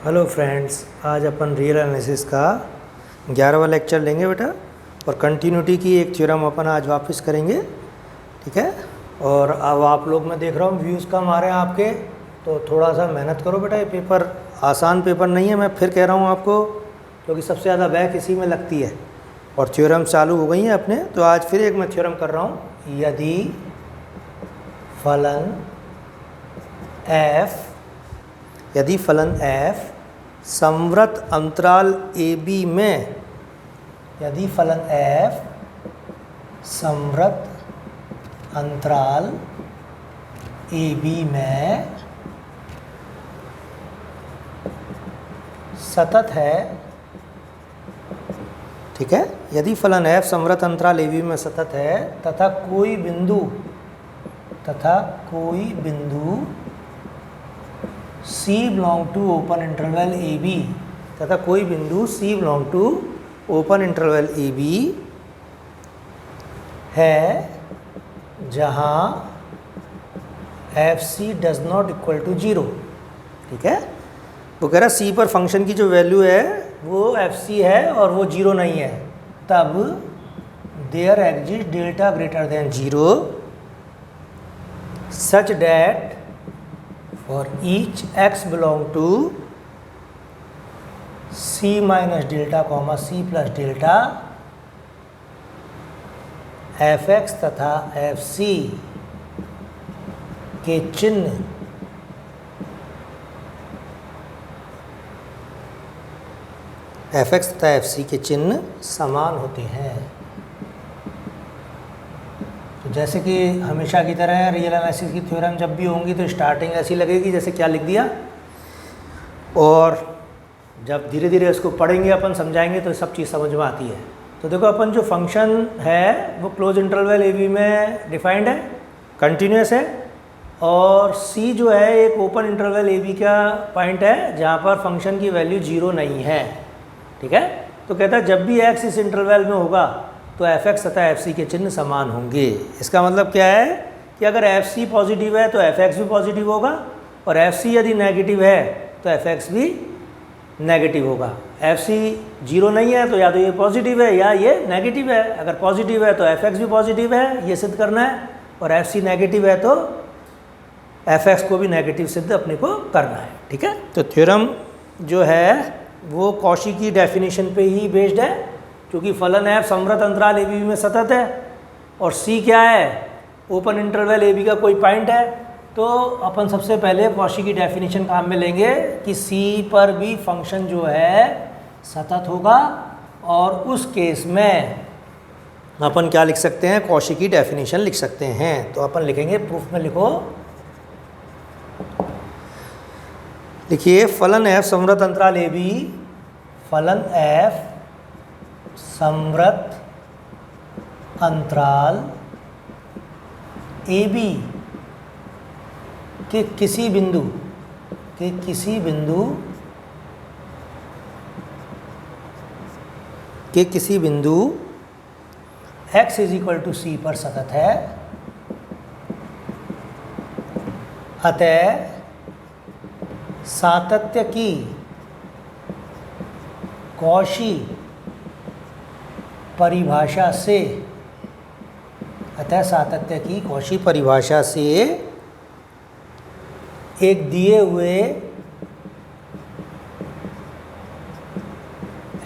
Hello friends, आज अपन real analysis का 11वां lecture लेंगे बेटा। और कंटिन्यूटी की एक थ्योरम अपन आज वापस करेंगे, ठीक है। और अब आप लोग, मैं देख रहा हूँ व्यूज़ कम आ रहे हैं आपके, तो थोड़ा सा मेहनत करो बेटा। ये पेपर आसान पेपर नहीं है, मैं फिर कह रहा हूँ आपको, क्योंकि सबसे ज़्यादा बैक इसी में लगती है। और थ्योरम चालू हो गई हैं अपने, तो आज फिर एक मैं थ्योरम कर रहा हूँ। यदि फलन f संवृत अंतराल AB में, यदि फलन f संवृत अंतराल AB में सतत है, ठीक है। यदि फलन f संवृत अंतराल AB में सतत है तथा कोई बिंदु C belong to open interval AB, तथा कोई बिंदु C belong to open interval AB है जहाँ FC does not equal to 0, ठीक है। वो कह रहा C पर फंक्शन की जो वैल्यू है वो FC है और वो 0 नहीं है, तब there exist delta greater than 0 such that for each x belong to C minus delta comma C plus delta fx तथा fc के चिन्ह fx तथा fc के चिन्ह समान होते हैं। तो जैसे कि हमेशा की तरह रियल एनालिसिस की थ्योरम जब भी होंगी तो स्टार्टिंग ऐसी लगेगी जैसे क्या लिख दिया, और जब धीरे धीरे इसको पढ़ेंगे अपन, समझाएंगे तो सब चीज़ समझ में आती है। तो देखो, अपन जो फंक्शन है वो क्लोज इंटरवल AB में डिफाइंड है, कंटिन्यूस है, और C जो है एक ओपन इंटरवल AB का पॉइंट है जहाँ पर फंक्शन की वैल्यू 0 नहीं है, ठीक है। तो कहता है जब भी x इस इंटरवल में होगा तो fx तथा fc के चिन्ह समान होंगे। इसका मतलब क्या है कि अगर fc पॉजिटिव है तो fx भी पॉजिटिव होगा, और fc यदि नेगेटिव है तो fx भी नेगेटिव होगा। fc 0 नहीं है तो या तो ये पॉजिटिव है या ये नेगेटिव है। अगर पॉजिटिव है तो fx भी पॉजिटिव है, ये सिद्ध करना है, और fc नेगेटिव है तो fx को भी नेगेटिव सिद्ध अपने को करना है, ठीक है। तो थ्योरम जो है वो कॉशी की डेफिनेशन पे ही बेस्ड है, क्योंकि फलन f संवृत अंतराल AB में सतत है और C क्या है, ओपन इंटरवल AB का कोई पॉइंट है। तो अपन सबसे पहले कॉशी की डेफिनेशन काम में लेंगे कि C पर भी फंक्शन जो है सतत होगा, और उस केस में अपन क्या लिख सकते हैं, कॉशी की डेफिनेशन लिख सकते हैं। तो अपन लिखेंगे, प्रूफ में लिखो, लिखिए फलन f संवृत अंतराल AB, फलन f संवृत अंतराल AB के किसी बिंदु x is equal to C पर सतत है। अतः सातत्य की कॉशी परिभाषा से, एक दिए हुए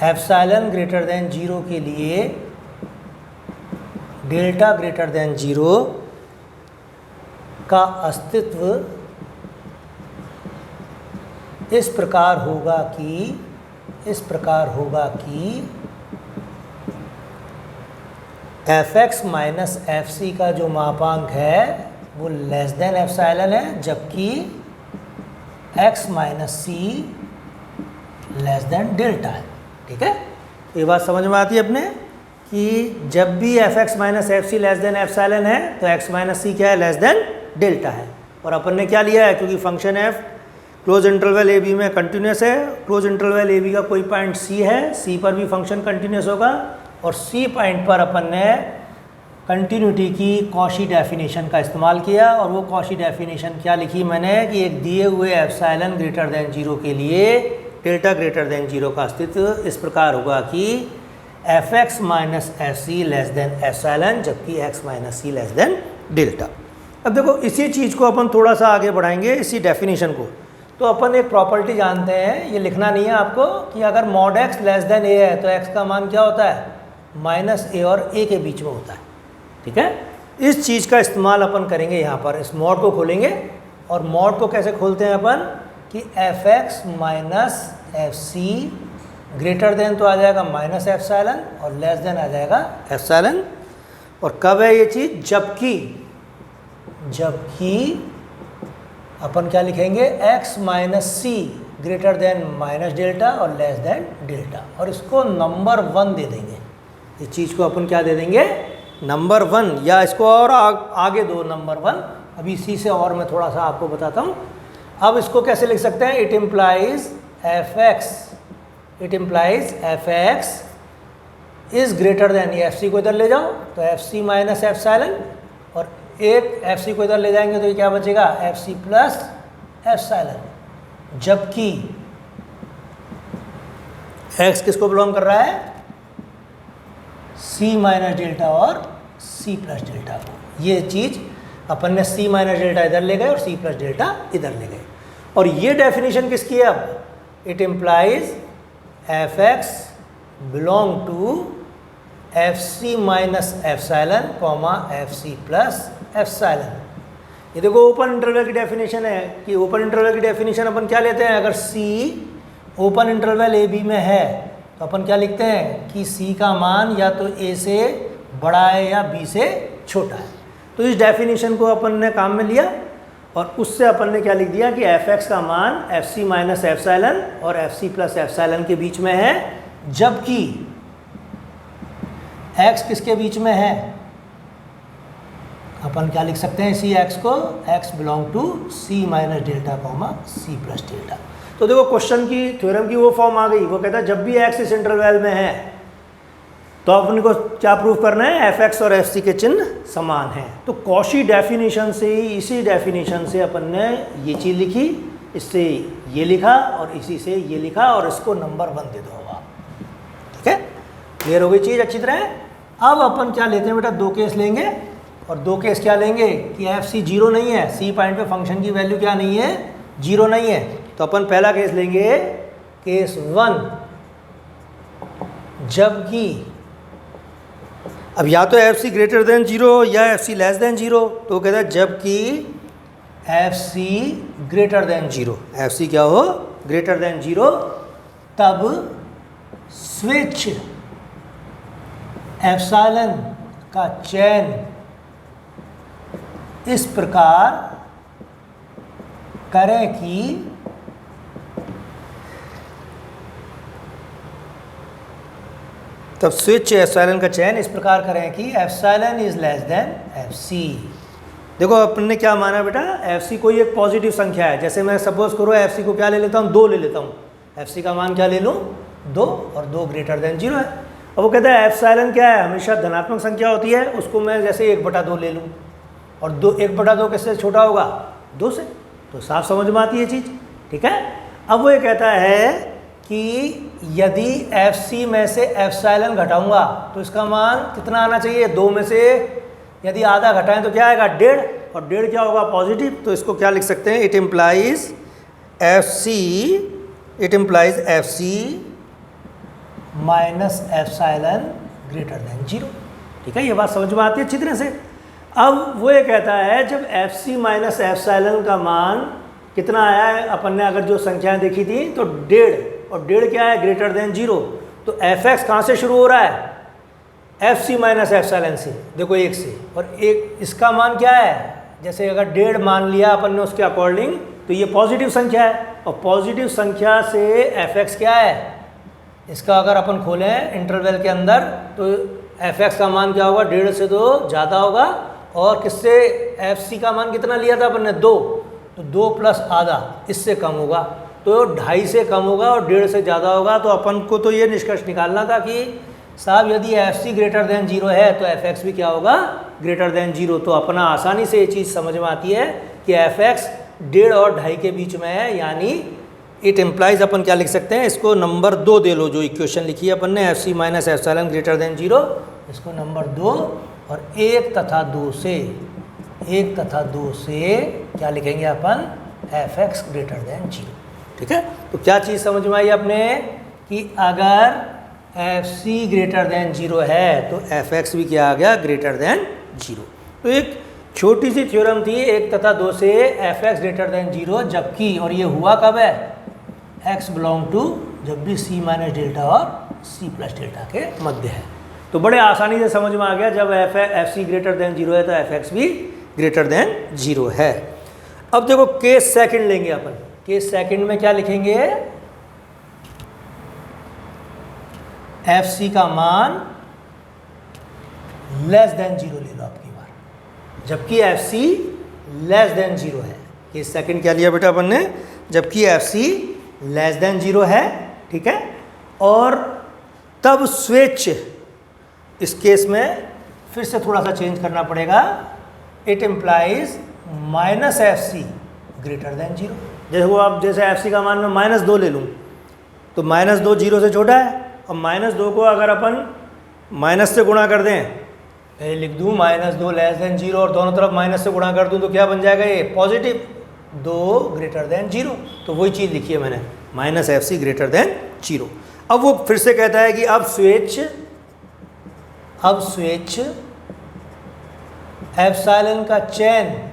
एप्सिलॉन ग्रेटर देन 0 के लिए डेल्टा ग्रेटर देन 0 का अस्तित्व इस प्रकार होगा कि fx माइनस fc का जो मापांक है वो लेस देन एप्सिलॉन है, जबकि x minus c less than delta है, ठीक है। ये बात समझ में आती है अपने कि जब भी fx minus fc less than epsilon है तो x माइनस c क्या है, लेस देन डेल्टा है। और अपन ने क्या लिया है, क्योंकि function f close interval AB में कंटिन्यूस है, क्लोज इंटरवल AB का कोई पॉइंट C है, C पर भी फंक्शन कंटिन्यूस होगा, और C पॉइंट पर अपन ने कंटिन्यूटी की कॉशी डेफिनेशन का इस्तेमाल किया। और वो कॉशी डेफिनेशन क्या लिखी मैंने कि एक दिए हुए एप्सिलॉन ग्रेटर देन 0 के लिए डेल्टा ग्रेटर देन जीरो का अस्तित्व इस प्रकार होगा कि F X minus F C less than epsilon, जबकि X minus C less than delta. अब देखो इसी चीज़ को अपन थोड़ा सा आगे बढ़ाएंगे, इसी डेफिनेशन को। तो अपन एक प्रॉपर्टी जानते हैं, ये लिखना नहीं है आपको, कि अगर मॉड एक्स लेस देन ए है तो एक्स का मान क्या होता है, माइनस ए और ए के बीच में होता है। ठीक है, इस चीज़ का इस्तेमाल अपन करेंगे यहाँ पर। इस मॉड को खोलेंगे, और मॉड को कैसे खोलते हैं अपन, कि F X minus F C greater than तो आ जाएगा माइनस एप्सिलॉन और लेस देन आ जाएगा एप्सिलॉन। और कब है ये चीज़, जबकि अपन क्या लिखेंगे, x माइनस सी ग्रेटर देन माइनस डेल्टा और लेस देन डेल्टा, और इसको नंबर 1 दे देंगे। इस चीज़ को अपन क्या दे देंगे, नंबर 1, या इसको और आगे दो नंबर 1। अभी इसी से और मैं थोड़ा सा आपको बताता हूँ। अब इसको कैसे लिख सकते हैं, it implies F x is greater than, ये एफ सी को इधर ले जाओ तो एफ सी माइनस एप्सिलॉन, और एक एफ सी को इधर ले जाएंगे तो ये क्या बचेगा, एफ सी प्लस एप्सिलॉन। जबकि एक्स किसको बिलोंग कर रहा है, सी माइनस डेल्टा और सी प्लस डेल्टा को। ये चीज़ अपन ने सी माइनस डेल्टा इधर ले गए और सी प्लस डेल्टा इधर ले गए। और ये डेफिनेशन किसकी है अब, it implies F X belong to F C minus epsilon comma F C plus epsilon. ये देखो ओपन इंटरवल की डेफिनेशन है, कि ओपन इंटरवल की डेफिनेशन अपन क्या लेते हैं, अगर C open interval A B में है तो अपन क्या लिखते हैं कि सी का मान या तो ए से बड़ा है या बी से छोटा है। तो इस डेफिनेशन को अपन ने काम में लिया, और उससे अपन ने क्या लिख दिया कि एफ एक्स का मान एफ सी माइनस एप्सिलॉन और एफ सी प्लस एप्सिलॉन के बीच में है, जबकि एक्स किसके बीच में है, अपन क्या लिख सकते हैं इसी एक्स को, X belong to C minus delta comma C plus delta. तो देखो क्वेश्चन की थ्योरम की वो फॉर्म आ गई। वो कहता है जब भी एक्स इस इंटरवल में है तो अपन को क्या प्रूव करना है, एफ एक्स और एफ सी के चिन्ह समान हैं। तो कॉशी डेफिनेशन से ही, इसी डेफिनेशन से अपन ने ये चीज़ लिखी, इससे ये लिखा और इसी से ये लिखा, और इसको नंबर 1 दे दो आप। ठीक है, क्लियर हो गई चीज़ अच्छी तरह। अब अपन क्या लेते हैं बेटा, 2 केस लेंगे, और 2 केस क्या लेंगे कि एफ सी 0 नहीं है, सी पॉइंट पे फंक्शन की वैल्यू क्या नहीं है, 0 नहीं है। तो अपन पहला केस लेंगे, केस 1, जबकि अब या तो एफ सी ग्रेटर देन 0 या एफ सी लेस देन 0। तो कहता है जबकि F C greater than 0, F C क्या हो, ग्रेटर देन 0, तब स्विच एप्सिलॉन का चयन इस प्रकार करें कि तब स्विच एप्सिलॉन का चयन इस प्रकार करें कि epsilon is less than F C. देखो अपन ने क्या माना बेटा, एफ सी कोई एक पॉजिटिव संख्या है। जैसे मैं सपोज करो एफ सी को क्या ले लेता हूँ, 2 ले लेता हूँ। एफ सी का मान क्या ले लूँ, 2, और 2 ग्रेटर देन 0 है। अब वो कहता है एप्सिलॉन क्या है, हमेशा धनात्मक संख्या होती है, उसको मैं जैसे 1/2 ले लूँ, और 1/2 किससे छोटा होगा, 2 से। तो साफ समझ में आती है चीज़। ठीक है, अब वो ये कहता है कि यदि एफ सी में से एप्सिलॉन घटाऊंगा तो इसका मान कितना आना चाहिए, 2 में से यदि आधा घटाएं तो क्या आएगा, 1.5, और 1.5 क्या होगा, पॉजिटिव। तो इसको क्या लिख सकते हैं, it implies F C minus epsilon greater than 0। ठीक है, ये बात समझ में आती है अच्छी तरह से। अब वो ये कहता है जब एफ सी माइनस एप्सिलॉन का मान कितना आया है, अपन ने अगर जो संख्याएं देखी थी तो 1.5, और 1.5 क्या है, ग्रेटर देन 0। तो एफ एक्स कहाँ से शुरू हो रहा है, एफ सी माइनस एप्सिलॉन से, देखो 1 से, और एक इसका मान क्या है, जैसे अगर 1.5 मान लिया अपन ने उसके अकॉर्डिंग, तो ये पॉजिटिव संख्या है, और पॉजिटिव संख्या से एफ एक्स क्या है, इसका अगर अपन खोलें इंटरवल के अंदर तो एफ एक्स का मान क्या होगा, 1.5 से तो ज़्यादा होगा, और किससे एफ सी का मान कितना लिया था अपन ने, 2, तो 2 प्लस आधा इससे कम होगा, तो 2.5 से कम होगा और 1.5 से ज़्यादा होगा। तो अपन को तो ये निष्कर्ष निकालना था कि साहब यदि एफ सी ग्रेटर देन 0 है तो एफ एक्स भी क्या होगा, ग्रेटर देन 0। तो अपना आसानी से ये चीज़ समझ में आती है कि एफ एक्स 1.5 और 2.5 के बीच में है, यानी इट इम्प्लाइज अपन क्या लिख सकते हैं, इसको नंबर 2 दे लो, जो इक्वेशन लिखी है अपन ने F C minus epsilon greater than 0, इसको नंबर 2 और 1 तथा 2 से क्या लिखेंगे अपन, एफ एक्स ग्रेटर देन 0। ठीक है, तो क्या चीज़ समझ में आई अपने कि अगर एफ सी ग्रेटर देन 0 है तो एफ एक्स भी क्या आ गया, ग्रेटर देन 0। तो एक छोटी सी थ्योरम थी 1 तथा 2 से एफ एक्स ग्रेटर देन 0, जबकि और ये हुआ कब है, एक्स बिलोंग टू जब भी सी माइनस डेल्टा और सी प्लस डेल्टा के मध्य है। तो बड़े आसानी से समझ में आ गया, जब एफ सी ग्रेटर देन 0 है तो एफ एक्स भी ग्रेटर देन 0 है। अब देखो केस सेकंड लेंगे अपन। केस सेकंड में क्या लिखेंगे, एफ सी का मान लेस देन 0 ले लो आपकी बार, जबकि एफ सी लेस देन 0 है। केस सेकंड क्या लिया बेटा अपन ने, जबकि एफ सी लेस देन 0 है। ठीक है, और तब स्विच, इस केस में फिर से थोड़ा सा चेंज करना पड़ेगा, it implies minus F C greater than 0। जैसे वो आप जैसे एफ सी का मान में -2 ले लूँ तो -2 0 से छोटा है, और -2 को अगर अपन माइनस से गुणा कर दें, पहले लिख दूँ -2 लेस देन 0 और दोनों तरफ माइनस से गुणा कर दूँ तो क्या बन जाएगा, ये पॉजिटिव 2 ग्रेटर देन 0। तो वही चीज़ लिखी है मैंने, minus F C greater than 0। अब वो फिर से कहता है कि अब स्विच एप्सिलॉन का चेन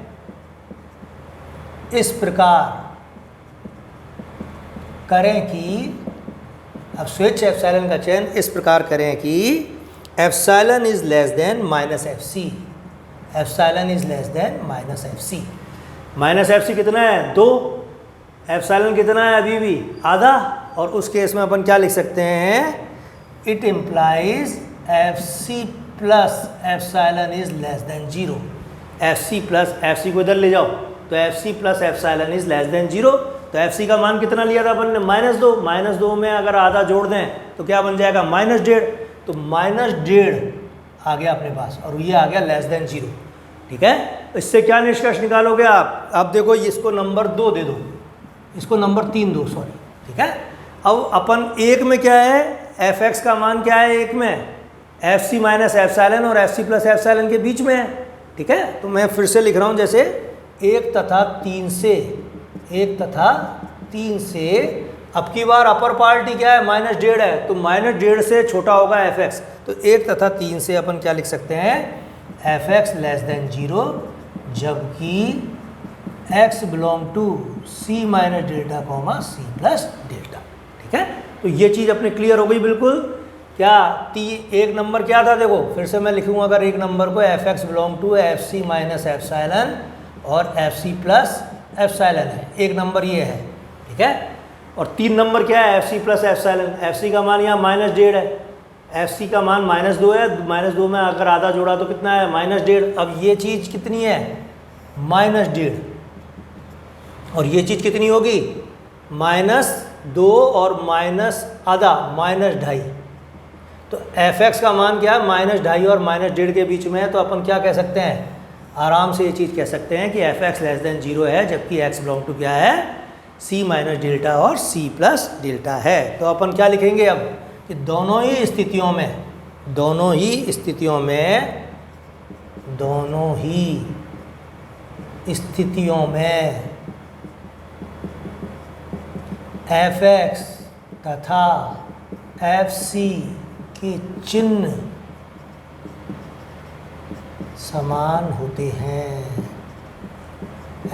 इस प्रकार करें कि, अब स्विच एप्सिलॉन का चेन इस प्रकार करें कि epsilon is less than minus F C, epsilon is less than minus F C. Minus F C कितना है, 2, एप्सिलॉन कितना है अभी भी आधा, और उस केस में अपन क्या लिख सकते हैं, it implies F C plus epsilon is less than 0। F C plus F C को इधर ले जाओ, तो F C plus epsilon is less than 0। तो एफ सी का मान कितना लिया था अपन ने, -2, -2 में अगर आधा जोड़ दें तो क्या बन जाएगा, -1.5। तो -1.5 आ गया अपने पास, और ये आ गया लेस देन 0। ठीक है, इससे क्या निष्कर्ष निकालोगे आप, अब देखो इसको नंबर 2 दे दो, इसको नंबर 3 दो, सॉरी। ठीक है, अब अपन एक में क्या है, एफ एक्स का मान क्या है, एक में एफ सी माइनस एप्सिलॉन और एफ सी प्लस एप्सिलॉन के बीच में है। ठीक है, तो मैं फिर से लिख रहा हूँ, जैसे 1 तथा 3 से अब की बार अपर पार्टी क्या है, -1.5 है, तो -1.5 से छोटा होगा एफ एक्स। तो 1 तथा 3 से अपन क्या लिख सकते हैं, एफ एक्स लेस देन 0, जबकि X belong to C minus delta comma C plus delta. ठीक है, तो ये चीज़ अपने क्लियर हो गई बिल्कुल। क्या एक नंबर क्या था, देखो फिर से मैं लिखूँगा, अगर एक नंबर को F X belong to F C minus epsilon और एफ सी प्लस एप्सिलॉन है, एक नंबर ये है। ठीक है, और 3 नंबर क्या है, F C plus epsilon. F C का मान यहाँ -1.5 है, एफ सी का मान -2 है, -2 में अगर आधा जोड़ा तो कितना है, -1.5। अब ये चीज़ कितनी है, -1.5, और ये चीज़ कितनी होगी, -2 और -आधा, -2.5। तो एफ एक्स का मान क्या है, -2.5 और -1.5 के बीच में है। तो अपन क्या कह सकते हैं, आराम से ये चीज़ कह सकते हैं कि एफ एक्स लेस देन 0 है, जबकि एक्स बिलोंग टू क्या है, सी माइनस डेल्टा और सी प्लस डेल्टा है। तो अपन क्या लिखेंगे अब, कि दोनों ही स्थितियों में एफ एक्स तथा एफ सी के चिन्ह समान होते हैं,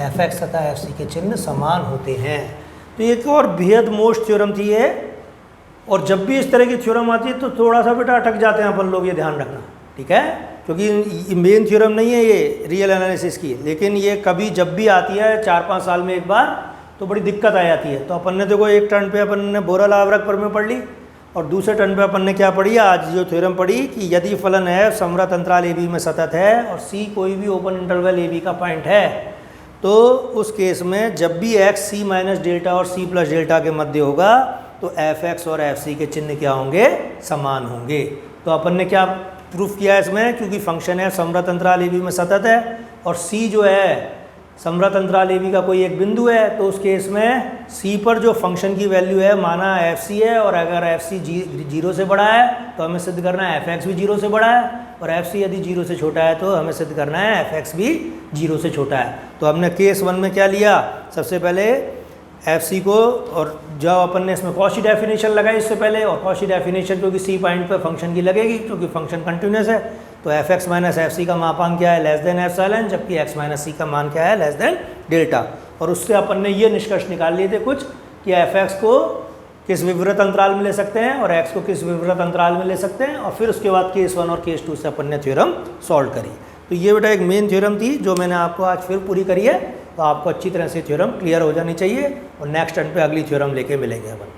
एफ एक्स तथा एफ सी के चिन्ह समान होते हैं। तो एक और बेहद मोस्ट थ्योरम थी ये, और जब भी इस तरह की थ्योरम आती है तो थोड़ा सा बेटा अटक जाते हैं अपन लोग, ये ध्यान रखना। ठीक है, क्योंकि मेन थ्योरम नहीं है ये रियल एनालिसिस की, लेकिन ये कभी जब भी आती है 4-5 साल में एक बार, तो बड़ी दिक्कत आ जाती है। तो अपन ने देखो एक टर्न पे अपन ने बोरल आवरक पर में पढ़ ली, और दूसरे टर्न पे अपन ने क्या पढ़ी, आज जो थ्योरम पढ़ी कि यदि फलन है समवर्त अंतराल ए बी में सतत है और सी कोई भी ओपन इंटरवल ए बी का पॉइंट है, तो उस केस में जब भी एक्स सी माइनस डेल्टा और सी प्लस डेल्टा के मध्य होगा तो एफ एक्स और एफ सी के चिन्ह क्या होंगे, समान होंगे। तो अपन ने क्या प्रूफ किया इसमें, क्योंकि फंक्शन है समवर्त अंतराल ए बी में सतत है, और सी जो है समवर्त अंतराल ए बी का कोई एक बिंदु है तो उस केस में सी पर जो फंक्शन की वैल्यू है माना एफ सी है, और अगर एफ सी जीरो से बड़ा है तो हमें सिद्ध करना है एफ एक्स भी जीरो से बड़ा है, और एफ सी यदि जीरो से छोटा है तो हमें सिद्ध करना है एफ एक्स भी जीरो से छोटा है। तो हमने केस 1 में क्या लिया, सबसे पहले एफ सी को, और जब अपन ने इसमें कॉची डेफिनेशन लगाई इससे पहले, और कॉची डेफिनेशन क्योंकि सी पॉइंट पर फंक्शन की लगेगी क्योंकि फंक्शन कंटिन्यूस है, तो F X minus F C का मापांक क्या है, लेस देन एप्सिलॉन, जबकि एक्स माइनस सी का मान क्या है, लेस देन डेल्टा। और उससे अपन ने ये निष्कर्ष निकाल लिए थे कुछ कि एफ एक्स को किस विवृत अंतराल में ले सकते हैं और एक्स को किस विवृत अंतराल में ले सकते हैं, और फिर उसके बाद केस 1 और केस 2 से अपन ने थ्योरम सॉल्व करी। तो ये बेटा एक मेन थ्योरम थी जो मैंने आपको आज फिर पूरी करी है, तो आपको अच्छी तरह से थ्योरम क्लियर हो जानी चाहिए, और नेक्स्ट टर्न पे अगली थ्योरम लेके मिलेंगे अपन।